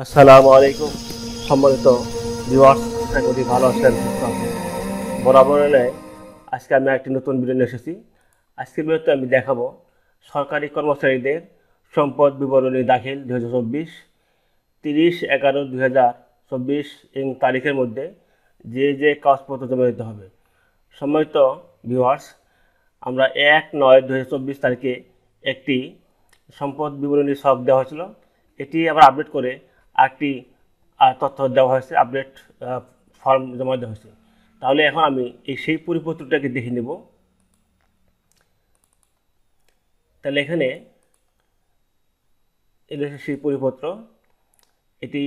আসসালামু আলাইকুম সম্মানিত ভিউয়ার্স, আশা করি ভালো আছেন, সুস্থ আছেন। বরাবর ন্যায় আজকে আমি একটি নতুন ভিডিও নিয়ে এসেছি। আজকের ভিডিওতে আমি দেখাবো সরকারি কর্মচারীদের সম্পদ বিবরণী দাখিল 2024 30/11/2024 তারিখের মধ্যে যে কাগজপত্র জমা দিতে হবে। সম্মানিত ভিউয়ার্স, আমরা 1/9/2024 তারিখে একটি সম্পদ বিবরণী সব দেওয়া হয়েছিল। এটি আবার আপডেট করে আরেকটি তথ্য দেওয়া হয়েছে, আপডেট ফর্ম জমা দেওয়া হয়েছে। তাহলে এখন আমি সেই পরিপত্রটাকে দেখে নেব। তাহলে এখানে এই সেই পরিপত্র, এটি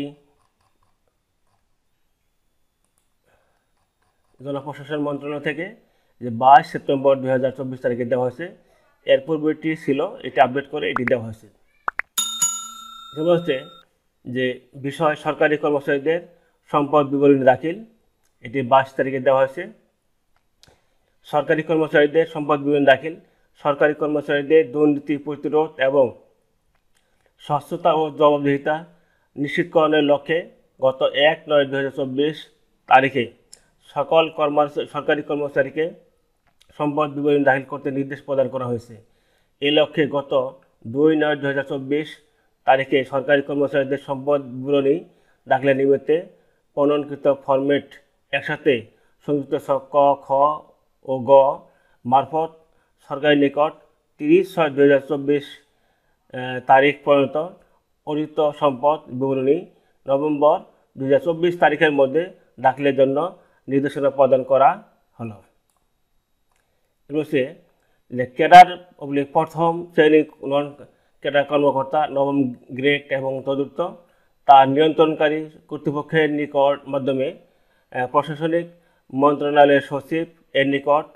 জনপ্রশাসন মন্ত্রণালয় থেকে যে 22 সেপ্টেম্বর 2024 তারিখে দেওয়া হয়েছে। এর পূর্বেটি ছিল, এটি আপডেট করে এটি দেওয়া হয়েছে। যেমন হচ্ছে যে বিষয় সরকারি কর্মচারীদের সম্পদ বিবরণী দাখিল, এটি 22 তারিখে দেওয়া হয়েছে। সরকারি কর্মচারীদের সম্পদ বিবরণী দাখিল সরকারি কর্মচারীদের দুর্নীতি প্রতিরোধ এবং স্বচ্ছতা ও জবাবদিহিতা নিশ্চিতকরণের লক্ষ্যে গত 1/9/2024 তারিখে সকল সরকারি কর্মচারীকে সম্পদ বিবরণী দাখিল করতে নির্দেশ প্রদান করা হয়েছে। এই লক্ষ্যে গত 2/9/2024 তারিখে সরকারি কর্মচারীদের সম্পদ বিবরণী দাখিলের নিমিত্তে প্রণয়নকৃত ফরম্যাট একসাথে সংযুক্ত ক, খ ও গ মারফত সরকারের নিকট 30/6/2024 তারিখ পর্যন্ত অর্জিত সম্পদ বিবরণী নভেম্বর 2024 তারিখের মধ্যে দাখিলের জন্য নির্দেশনা প্রদান করা হলো। রয়েছে যে ক্যাডার প্রথম শ্রেণী নন ক্যাডার কর্মকর্তা নবম গ্রেড এবং তদুর্থ তার নিয়ন্ত্রণকারী কর্তৃপক্ষের নিকট মাধ্যমে প্রশাসনিক মন্ত্রণালয়ের সচিব এর নিকট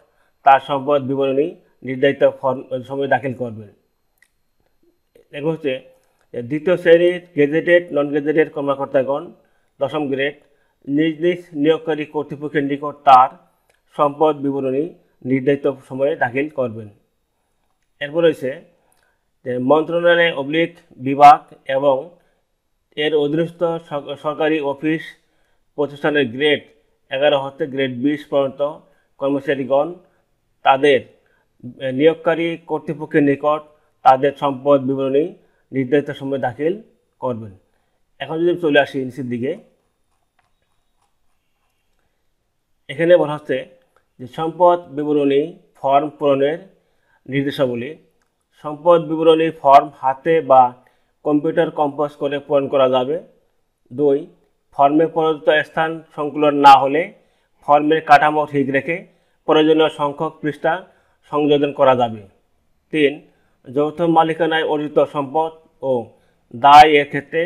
তার সম্পদ বিবরণী নির্ধারিত সময়ে দাখিল করবেন। এরপর হচ্ছে দ্বিতীয় শ্রেণীর গেজেটেড নন গেজেটেড কর্মকর্তাগণ দশম গ্রেড নিজ নিজ নিয়োগকারী কর্তৃপক্ষের নিকট তার সম্পদ বিবরণী নির্ধারিত সময়ে দাখিল করবেন। এরপর রয়েছে যে মন্ত্রণালয় বিভাগ এবং এর অধীনস্থ সরকারি অফিস প্রতিষ্ঠানের গ্রেড 11 হতে গ্রেড 20 পর্যন্ত কর্মচারীগণ তাদের নিয়োগকারী কর্তৃপক্ষের নিকট তাদের সম্পদ বিবরণী নির্ধারিত সময়ে দাখিল করবেন। এখন যদি চলে আসি নিচের দিকে, এখানে বলা হচ্ছে যে সম্পদ বিবরণী ফর্ম পূরণের নির্দেশাবলী। সম্পদ বিবরণী ফর্ম হাতে বা কম্পিউটার কম্পোজ করে পূরণ করা যাবে। 2, ফর্মে প্রদত্ত স্থান সংকুলন না হলে ফর্মের কাঠামো ঠিক রেখে প্রয়োজনীয় সংখ্যক পৃষ্ঠা সংযোজন করা যাবে। 3, যৌথ মালিকানায় অর্জিত সম্পদ ও দায় এর ক্ষেত্রে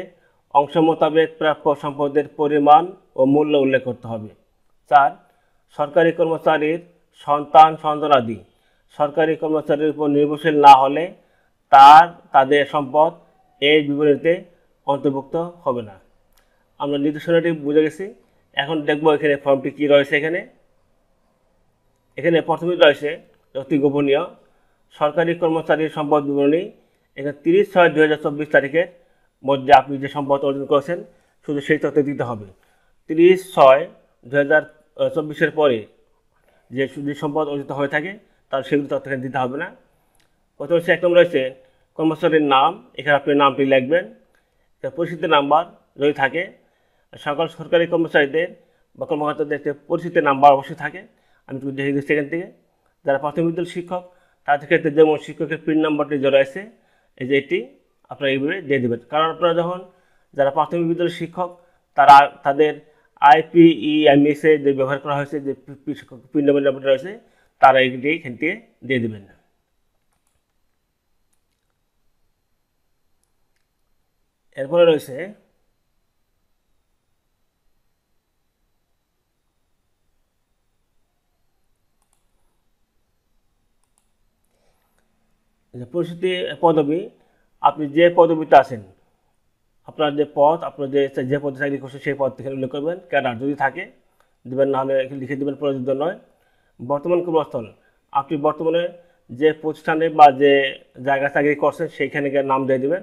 অংশ মোতাবেক প্রাপ্য সম্পদের পরিমাণ ও মূল্য উল্লেখ করতে হবে। 4, সরকারি কর্মচারীর সন্তান সন্তানাদি সরকারি কর্মচারীর উপর নির্ভরশীল না হলে তাদের সম্পদ এই বিবরণীতে অন্তর্ভুক্ত হবে না। আমরা নির্দেশনাটি বুঝে গেছি। এখন দেখব এখানে ফর্মটি কী রয়েছে। এখানে প্রথমে রয়েছে অতি গোপনীয় সরকারি কর্মচারীর সম্পদ বিবরণী। এখানে 30/6/2024 তারিখের মধ্যে আপনি যে সম্পদ অর্জন করেছেন শুধু সেই তথ্য দিতে হবে। 30/6/2024 পরে যে সম্পদ অর্জিত হয়ে থাকে তার সেগুলো তথ্য এখানে দিতে হবে না। প্রথমে হচ্ছে 1 নম্বর রয়েছে কর্মচারীর নাম। এখানে আপনি নামটি লিখবেন। পরিচিতি নাম্বার যদি থাকে, সকল সরকারি কর্মচারীদের বা কর্মকর্তাদের একটা পরিচিতি নাম্বার অবশ্যই থাকে। আমি একটু দেখে দিচ্ছি এখান থেকে। যারা প্রাথমিক বিদ্যালয়ের শিক্ষক তাদের ক্ষেত্রে যেমন শিক্ষকের পিন নাম্বারটি যে রয়েছে, এই যে এটি আপনারা এইভাবে দিয়ে দেবেন। কারণ আপনারা যখন যারা প্রাথমিক বিদ্যালয়ের শিক্ষক তারা তাদের IPEMS-এ যে ব্যবহার করা হয়েছে যে পিন নাম্বারটি রয়েছে তারা এটি এখান থেকে দিয়ে দেবেন। এরপরে রয়েছে পরিচিতি পদবি। আপনি যে পদবিতে আছেন, আপনার যে পদ, আপনার যে পদে চাকরি করছেন সেই পদ থেকে উল্লেখ করবেন। ক্যাডার যদি থাকে দেবেন, নাহলে এখানে লিখে দেবেন প্রযোজ্য নয়। বর্তমান কর্মস্থল, আপনি বর্তমানে যে প্রতিষ্ঠানে বা যে জায়গায় চাকরি করছেন সেইখানে নাম দিয়ে দেবেন।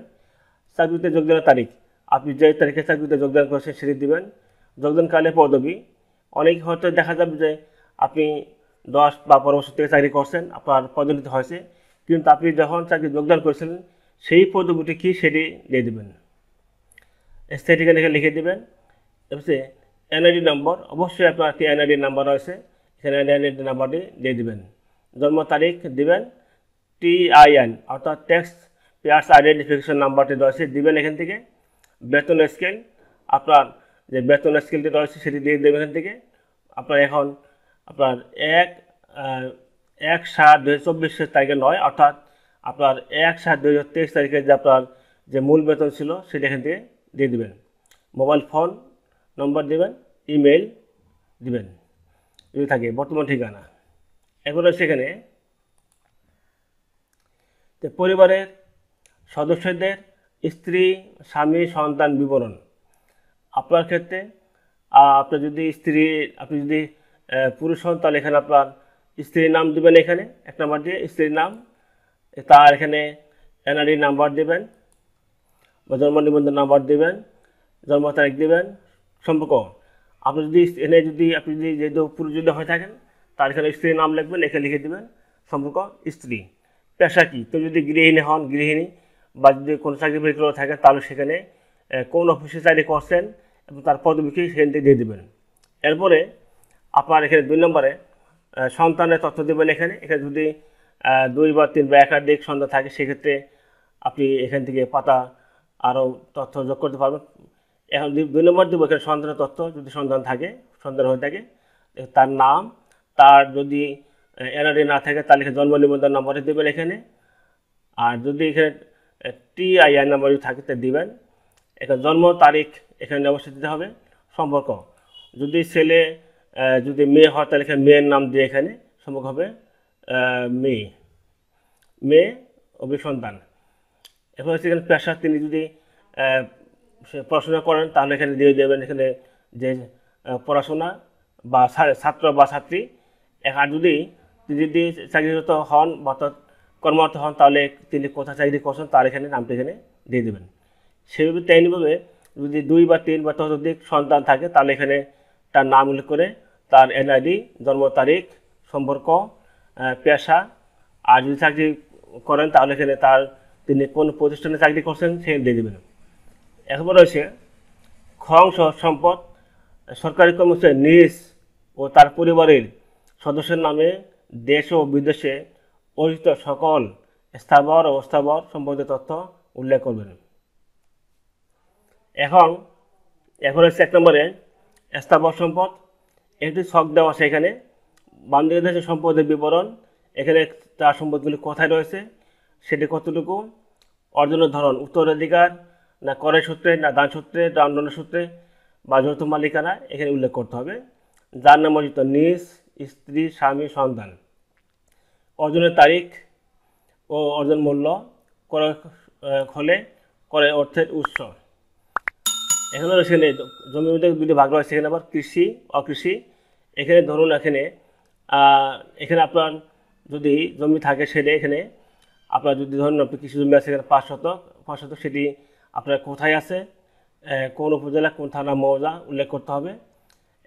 চাকরিতে যোগদানের তারিখ, আপনি যে তারিখে চাকরিতে যোগদান করেছেন সেটি দিবেন। যোগদানকালে পদবি, অনেক হয়তো দেখা যাবে যে আপনি 10 বা 12 বছর থেকে চাকরি করছেন, আপনার পদোন্নতি হয়েছে, কিন্তু আপনি যখন চাকরি যোগদান করেছিলেন সেই পদবিটি কী সেটি দিয়ে দেবেন, সেটি এখানে লিখে দেবেন। এরপরে এনআইডি নম্বর, অবশ্যই আপনার একটি এনআইডি নাম্বার রয়েছে, এখানে এনআইডি নাম্বারটি দিয়ে দেবেন। জন্ম তারিখ দিবেন, TIN অর্থাৎ ট্যাক্স পেয়ার্স আইডেন্টিফিকেশন নাম্বারটি রয়েছে দিবেন এখান থেকে। বেতন স্কেল, আপনার যে বেতন স্কেলটি রয়েছে সেটি দিয়ে দেবেন এখান থেকে। আপনার এখন আপনার 1/7/2024 তারিখে নয়, অর্থাৎ আপনার 1/7/2023 তারিখে যে আপনার যে মূল বেতন ছিল সেটি এখান থেকে দিয়ে দেবেন। মোবাইল ফোন নম্বর দেবেন, ইমেল দিবেন যদি থাকে, বর্তমান ঠিকানা। এরপরে সেখানে পরিবারের সদস্যদের স্ত্রী, স্বামী, সন্তান বিবরণ। আপনার ক্ষেত্রে আপনার যদি আপনি যদি পুরুষ হন তাহলে এখানে আপনার স্ত্রীর নাম দেবেন, এখানে 1 নম্বর দিয়ে স্ত্রীর নাম, তার এখানে এনআইডি নাম্বার দেবেন বা জন্ম নিবন্ধন নাম্বার দেবেন, জন্ম তারিখ দেবেন, সম্পর্ক। আপনি যদি আপনি যেহেতু পুরুষ যদি হয়ে থাকেন তার এখানে স্ত্রীর নাম লিখবেন, এখানে লিখে দেবেন সম্পর্ক স্ত্রী। পেশা কী, তো যদি গৃহিণী হন গৃহিণী, বা যদি কোনো চাকরি বাকরি করে থাকেন তাহলে সেখানে কোন অফিসে চাকরি করছেন এবং তার পদবি সেখান থেকে দিয়ে দেবেন। এরপরে আপনার এখানে 2 নম্বরে সন্তানের তথ্য দেবেন। এখানে যদি 2 বা 3 বা একাধিক সন্তান থাকে সেক্ষেত্রে আপনি এখান থেকে পাতা আরও তথ্য যোগ করতে পারবেন। এখন 2 নম্বর দেবো এখানে সন্তানের তথ্য, যদি সন্তান হয়ে থাকে তার নাম, তার যদি এনআইডি না থাকে তাহলে এখানে জন্ম নিবন্ধন নম্বরে দেবেন এখানে। আর যদি এখানে TIN নাম্বার যদি থাকে তা দিবেন। এখানে জন্ম তারিখ এখানে অবশ্যই দিতে হবে। সম্পর্ক, যদি ছেলে যদি মেয়ে হয় তাহলে এখানে মেয়ের নাম দিয়ে এখানে সম্পর্ক হবে মেয়ে অভিসন্তান। এরপর হচ্ছে এখানে পেশা, তিনি যদি পড়াশোনা করেন তাহলে এখানে দিয়ে দেবেন এখানে যে পড়াশোনা বা ছাত্র বা ছাত্রী। আর যদি চাকরিরত হন বা কর্মরত হন তাহলে তিনি কোথায় চাকরি করছেন তার এখানে নামটা এখানে দিয়ে দেবেন। সেভাবে তেমনিভাবে যদি 2 বা 3 বা ততোধিক সন্তান থাকে তাহলে এখানে তার নাম উল্লেখ করে তার এনআইডি, জন্ম তারিখ, সম্পর্ক, পেশা, আর যদি চাকরি করেন তাহলে এখানে তিনি কোন প্রতিষ্ঠানে চাকরি করছেন সেখানে দিয়ে দেবেন। এখন রয়েছে অংশ সম্পদ, সরকারি কর্মচারী নিজ ও তার পরিবারের সদস্যের নামে দেশ ও বিদেশে অর্জিত সকল স্থাবর ও অস্থাবর সম্পদের তথ্য উল্লেখ করবেন। এখন হচ্ছে 1 নম্বরে স্থাবর সম্পদ, একটি ছক দেওয়া আছে এখানে। বাংলাদেশের সম্পদের বিবরণ, এখানে তার সম্পদগুলি কোথায় রয়েছে, সেটি কতটুকু, অর্জনের ধরন উত্তরাধিকার না করের সূত্রে না দান সূত্রে না অন্যান্য সূত্রে বা যৌথ মালিকানা এখানে উল্লেখ করতে হবে। যার নাম অর্জিত নিজ, স্ত্রী, স্বামী, সন্তান। অর্জনের তারিখ ও অর্জন মূল্য, ক্রয় হলে ক্রয় অর্থের উৎস। এখানে সেখানে জমির মধ্যে 2টি ভাগ রয়েছে, এখানে আবার কৃষি অকৃষি। এখানে ধরুন এখানে আপনার যদি জমি থাকে সেটা এখানে আপনার যদি ধরুন আপনি কৃষি জমি আছে এখানে 5 শতক, সেটি আপনার কোথায় আছে, কোন উপজেলা, কোন থানা, মৌজা উল্লেখ করতে হবে।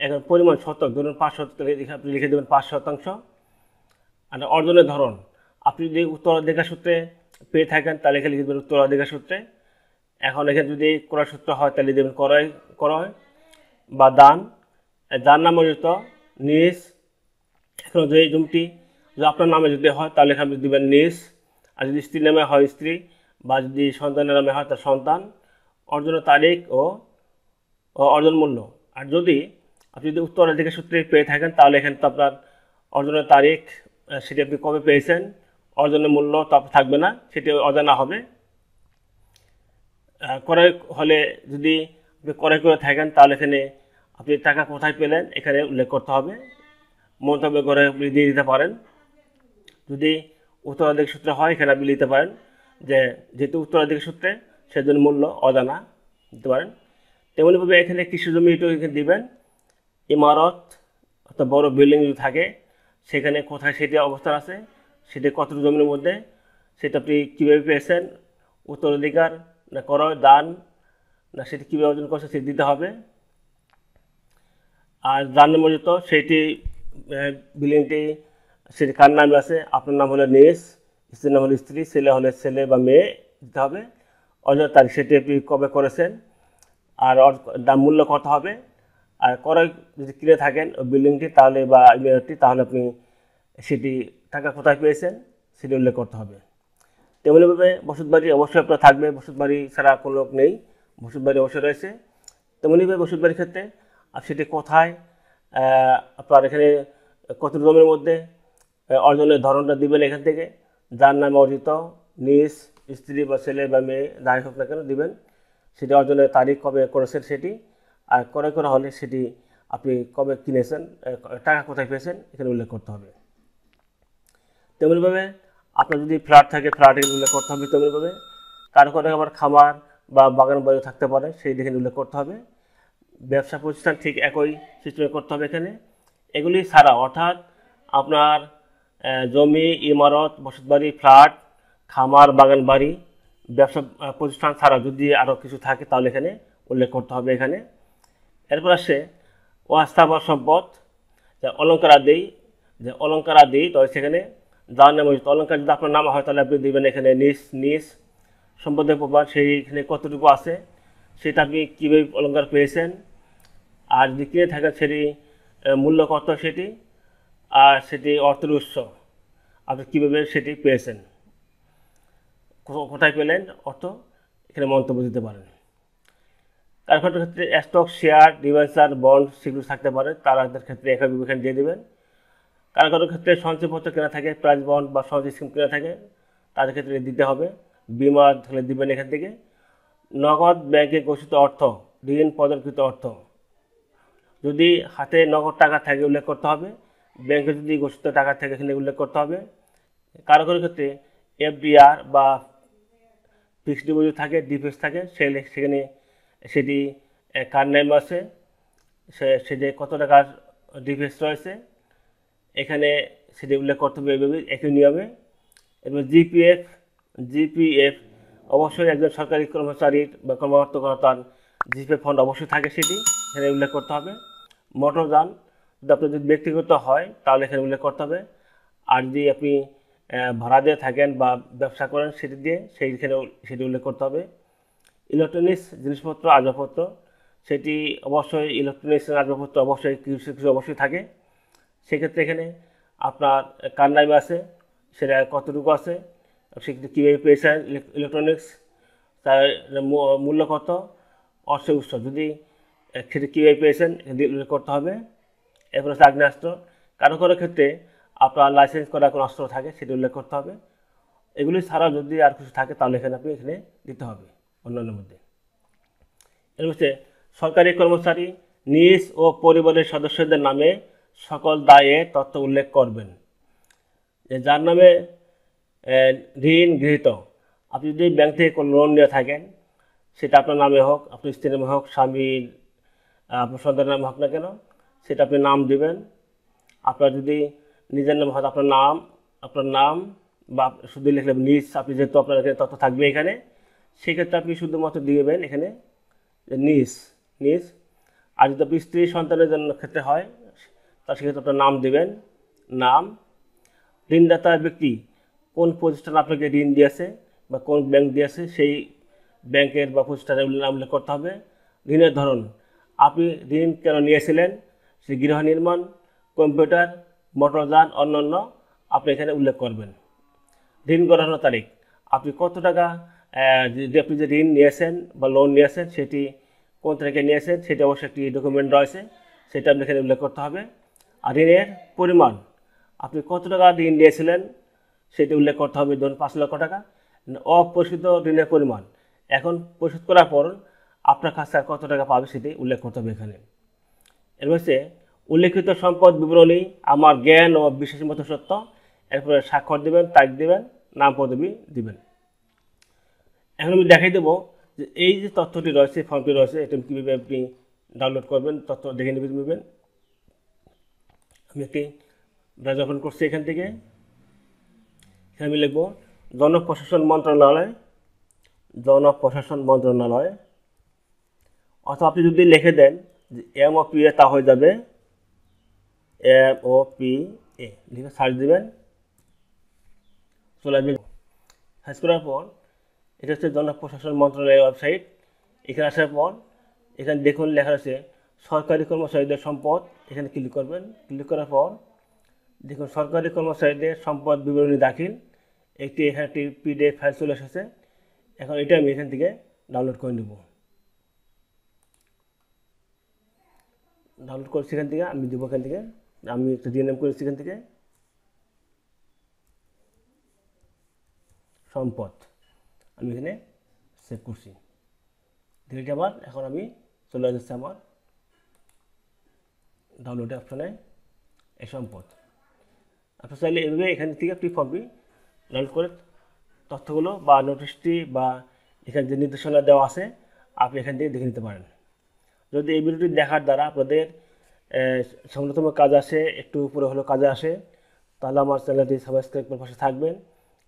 এখন পরিমাণ শতক, ধরুন 5 শতক, আপনি লিখে দেবেন 5 শতাংশ। আর অর্জনের ধরন, আপনি যদি উত্তরাধিকার সূত্রে পেয়ে থাকেন তাহলে এখানে লিখে দেবেন উত্তরাধিকার সূত্রে। এখন এখানে যদি ক্রয় সূত্র হয় তাহলে দেবেন ক্রয় বা দান। যার নাম অর্জিত নিজ, এখন যে জমিটি যদি আপনার নামে যদি হয় তাহলে এখানে দেবেন নিজ, আর যদি স্ত্রীর নামে হয় স্ত্রী, বা যদি সন্তানের নামে হয় তার সন্তান। অর্জনের তারিখ ও অর্জন মূল্য, আর আপনি যদি উত্তরাধিকার সূত্রে পেয়ে থাকেন তাহলে এখানে তো আপনার অর্জনের তারিখ সেটি আপনি কবে পেয়েছেন, অর্জনের মূল্য তো থাকবে না, সেটি অজানা হবে। ক্রয় হলে যদি আপনি ক্রয় করে থাকেন তাহলে এখানে আপনি টাকা কোথায় পেলেন এখানে উল্লেখ করতে হবে, মন্তব্য করে আপনি দিয়ে দিতে পারেন। যদি উত্তরাধিকার সূত্রে হয় এখানে আপনি লিখতে পারেন যেহেতু উত্তরাধিকার সূত্রে সেজন্য মূল্য অজানা দিতে পারেন। তেমনিভাবে এখানে কৃষি জমি এখানে দিবেন। ইমারত অর্থাৎ বড় বিল্ডিং যদি থাকে সেখানে কোথায় সেটি অবস্থান আছে, সেটি কতটুকু জমির মধ্যে, সেটা আপনি কীভাবে পেয়েছেন, উত্তরাধিকার না ক্রয়, দান না সেটি কীভাবে অর্জন করছে সেটি দিতে হবে। আর যার নামে অর্জিত সেইটি বিল্ডিংটি সেটি কার নামে আছে, আপনার নাম হলে নিজ, স্ত্রীর নাম হলে স্ত্রী, ছেলে হলে ছেলে বা মেয়ে দিতে হবে। অর্জনের তারিখ সেটি আপনি কবে করেছেন, আর দাম মূল্য কত হবে। আর ক্রয় যদি কিনে থাকেন ওই বিল্ডিংটি তাহলে বা ইমারতটি, তাহলে আপনি সেটি টাকা কোথায় পেয়েছেন সেটি উল্লেখ করতে হবে। তেমনিভাবে বসতবাড়ি অবশ্যই আপনার থাকবে, বসতবাড়ি ছাড়া কোনো লোক নেই, বসতবাড়ি অবশ্যই রয়েছে। তেমনিভাবে বসতবাড়ির ক্ষেত্রে আর সেটি কোথায়, আপনার এখানে কত জমির মধ্যে, অর্জনের ধরনটা দিবেন এখান থেকে, যার নামে অর্জিত, নিজ, স্ত্রী বা ছেলে বা মেয়ে যাই হোক না কেন দিবেন, সেটি অর্জনের তারিখ কবে করেছেন সেটি, আর ক্রয় করা হলে সেটি আপনি কবে কিনেছেন, টাকা কোথায় পেয়েছেন এখানে উল্লেখ করতে হবে। তেমনিভাবে আপনার যদি ফ্ল্যাট থাকে ফ্ল্যাটের উল্লেখ করতে হবে। তেমনিভাবে কারো কারো আবার খামার বা বাগান বাড়ি থাকতে পারে সেই দিকে উল্লেখ করতে হবে। ব্যবসা প্রতিষ্ঠান ঠিক একই সিস্টেমে করতে হবে এখানে। এগুলি ছাড়া অর্থাৎ আপনার জমি, ইমারত, বসতবাড়ি, ফ্ল্যাট, খামার, বাগান বাড়ি, ব্যবসা প্রতিষ্ঠান ছাড়া যদি আরও কিছু থাকে তাহলে এখানে উল্লেখ করতে হবে এখানে। এরপর আসে অস্থাবর সম্পদ, যে অলঙ্কার আদি, তো সেখানে যার নাম অলঙ্কার যদি আপনার নাম হয় তাহলে আপনি দেবেন এখানে নিজ সম্পদের প্রমাণ, সেইখানে কতটুকু আছে সেটা আপনি কীভাবে অলঙ্কার পেয়েছেন, আর যদি কিনে থাকেন সেটি মূল্য কত সেটি, আর সেটি অর্থের উৎস আপনি কীভাবে সেটি পেয়েছেন, কোথায় পেলেন অর্থ, এখানে মন্তব্য দিতে পারেন। কারো ক্ষেত্রে স্টক, শেয়ার, ডিবেঞ্চার, বন্ড সেগুলো থাকতে পারে, তাদের ক্ষেত্রে একই এখানে দিয়ে দেবেন। কারো ক্ষেত্রে সঞ্চয়পত্র কেনা থাকে, প্রাইজ বন্ড বা সঞ্চয় স্কিম কেনা থাকে, তাদের ক্ষেত্রে দিতে হবে। বিমা থাকলে দিবেন এখান থেকে। নগদ ব্যাংকে ঘোষিত অর্থ, ঋণ প্রদানকৃত অর্থ, যদি হাতে নগদ টাকা থাকে উল্লেখ করতে হবে, ব্যাংকে যদি ঘোষিত টাকা থাকে এখানে উল্লেখ করতে হবে। কারো ক্ষেত্রে এফডিআর বা ফিক্সড ডিপোজিট থাকে, ডিফেন্স থাকে, সেখানে সেটি কার নাম আছে, সেটি কত টাকার ডিফেন্স রয়েছে এখানে সেটি উল্লেখ করতে হবে এইভাবে একই নিয়মে। এবার জিপিএফ অবশ্যই একজন সরকারি কর্মচারীর বা কর্মকর্তার জিপিএফ ফান্ড অবশ্যই থাকে, সেটি এখানে উল্লেখ করতে হবে। মোটরযান যদি আপনার যদি ব্যক্তিগত হয় তাহলে এখানে উল্লেখ করতে হবে, আর যদি আপনি ভাড়া দিয়ে থাকেন বা ব্যবসা করেন সেটি দিয়ে সেটি উল্লেখ করতে হবে। ইলেকট্রনিক্স জিনিসপত্র, আসবাবপত্র, সেটি অবশ্যই ইলেকট্রনিক্স আসবাবপত্র অবশ্যই কিছু অবশ্যই থাকে, সেক্ষেত্রে এখানে আপনার কার নামে আছে, সেটা কতটুকু আছে, সেক্ষেত্রে কীভাবে পেয়েছেন ইলেকট্রনিক্স, তার মূল্য কত, অর্থের উৎস যদি সেটি কীভাবে পেয়েছেন উল্লেখ করতে হবে। এরপর হচ্ছে আগ্নেয়াস্ত্র, কারো ক্ষেত্রে আপনার লাইসেন্স করা কোনো অস্ত্র থাকে সেটি উল্লেখ করতে হবে। এগুলি ছাড়াও যদি আর কিছু থাকে তাহলে আপনি এখানে দিতে হবে অন্যান্য মধ্যে। এর হচ্ছে সরকারি কর্মচারী নিজ ও পরিবারের সদস্যদের নামে সকল দায়ে তথ্য উল্লেখ করবেন। যে যার নামে ঋণ গৃহীত, আপনি যদি ব্যাংক থেকে কোনো লোন নিয়ে থাকেন সেটা আপনার নামে হোক, আপনার স্ত্রীর নামে হোক, স্বামীর আপনার সন্তানের নামে হোক না কেন, সেটা আপনি নাম দিবেন। আপনার যদি নিজের নাম হয় আপনার নাম বা শুধু লিখলে নিজ, আপনি যেহেতু আপনার এখানে তথ্য থাকবে এখানে, সেক্ষেত্রে আপনি শুধুমাত্র দিবেন এখানে নিজ। আর যদি আপনি স্ত্রী সন্তানের জন্য ক্ষেত্রে হয় তার সেক্ষেত্রে আপনার নাম দিবেন, নাম। ঋণদাতা ব্যক্তি কোন প্রতিষ্ঠান আপনাকে ঋণ দিয়েছে বা কোন ব্যাংক দিয়েছে সেই ব্যাংকের বা প্রতিষ্ঠানের নাম উল্লেখ করতে হবে। ঋণের ধরন, আপনি ঋণ কেন নিয়েছিলেন, সেই গৃহ নির্মাণ, কম্পিউটার, মোটরযান, অন্যান্য আপনি এখানে উল্লেখ করবেন। ঋণ গ্রহণের তারিখ, আপনি কত টাকা আপনি যে ঋণ নিয়েছেন বা লোন নিয়েছেন সেটি কোন তারিখে নিয়েছেন সেটি অবশ্যই একটি ডকুমেন্ট রয়েছে, সেটা আপনি এখানে উল্লেখ করতে হবে। আর ঋণের পরিমাণ, আপনি কত টাকা ঋণ নিয়েছিলেন সেটি উল্লেখ করতে হবে, ধরুন 5 লক্ষ টাকা। অপরিশোধিত ঋণের পরিমাণ, এখন পরিশোধ করার পর আপনার কাছে আর কত টাকা পাবে সেটি উল্লেখ করতে হবে এখানে। এর হচ্ছে উল্লেখিত সম্পদ বিবরণী আমার জ্ঞান ও বিশ্বাসের মতো সত্য, এরপরে স্বাক্ষর দেবেন, তারিখ দেবেন, নাম পদবি দিবেন। এখন আমি দেখাই দেবো যে এই যে তথ্যটি রয়েছে, ফর্মটি রয়েছে, এটা কীভাবে আপনি ডাউনলোড করবেন, তথ্য দেখে নেবেন। আমি একটি ব্রাউজার ওপেন করছি, এখান থেকে আমি লিখব জনপ্রশাসন মন্ত্রণালয়, অথবা আপনি যদি লিখে দেন যে MOPA, তা হয়ে যাবে MOPA, লিখে সার্চ দেবেন, চলে আসবে। সার্চ করার পর এটা হচ্ছে জনপ্রশাসন মন্ত্রণালয়ের ওয়েবসাইট। এখানে আসার পর এখানে দেখুন লেখা আছে সরকারি কর্মচারীদের সম্পদ, এখানে ক্লিক করবেন। ক্লিক করার পর দেখুন সরকারি কর্মচারীদের সম্পদ বিবরণী দাখিল, এখানে একটি PDF ফাইল চলে এসেছে। এখন এটা আমি এখান থেকে ডাউনলোড করে নেব। ডাউনলোড করছি এখান থেকে, আমি দেবো এখান থেকে, আমি একটা দিয়ে নাম করেছি এখান থেকে সম্পদ, আমি এখানে সেভ করছি। ডিলিট আবার, এখন আমি চলে যাচ্ছে আমার ডাউনলোড অপশনে এই সম্পদ। আপনি চাইলে এভাবে এখান থেকে একটি ফর্মটি ডাউনলোড করে তথ্যগুলো বা নোটিশটি বা এখানে যে নির্দেশনা দেওয়া আছে আপনি এখান থেকে দেখে নিতে পারেন। যদি এই ভিডিওটি দেখার দ্বারা আপনাদের সংগঠন কাজ আসে, একটু উপরে হলেও কাজে আসে, তাহলে আমার চ্যানেলটি সাবস্ক্রাইব করে পাশে থাকবেন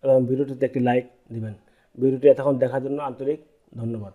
এবং ভিডিওটিতে একটি লাইক দিবেন। ভিডিওটি এতক্ষণ দেখার জন্য আন্তরিক ধন্যবাদ।